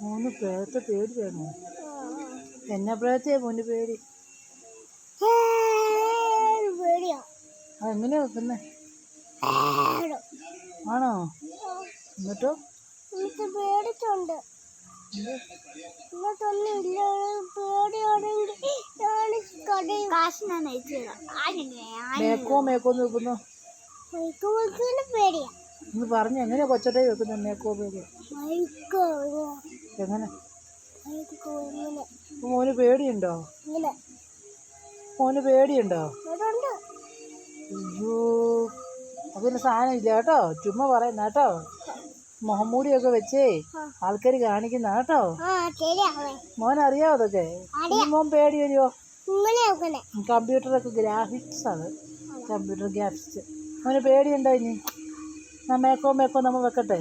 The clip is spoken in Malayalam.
മോന് പ്രേതത്തെ പേടി വേണോ? എന്നാ പ്രേതത്തെയാ മോന് പേടി? അതെങ്ങനെയാ വെക്കുന്നേ? ആണോ? എന്നിട്ടോ? പേടിച്ചുണ്ട്. മേക്കോന്ന് വെക്കുന്നു ഒന്ന് പറഞ്ഞു. എങ്ങനെയാ കൊച്ചട്ടെ വെക്കുന്നത് മേക്കോ പേര്? എങ്ങനെ? മോന് പേടിയുണ്ടോ? മോന് പേടിയുണ്ടോ? അയ്യോ, അതിന് സാധനം ഇല്ല കേട്ടോ, ചുമ്മാ പറയുന്ന കേട്ടോ. മുഖംമൂടിയൊക്കെ വെച്ചേ ആൾക്കാർ കാണിക്കുന്ന കേട്ടോ. മോനറിയാവോ അതൊക്കെ? മോൻ പേടി വരുമോ? കമ്പ്യൂട്ടറൊക്കെ ഗ്രാഫിക്സ് ആണ്, കമ്പ്യൂട്ടർ ഗ്രാഫിക്സ്. മോന് പേടിയുണ്ടോ? ഇനി മേക്കോ നമ്മൾ വെക്കട്ടെ?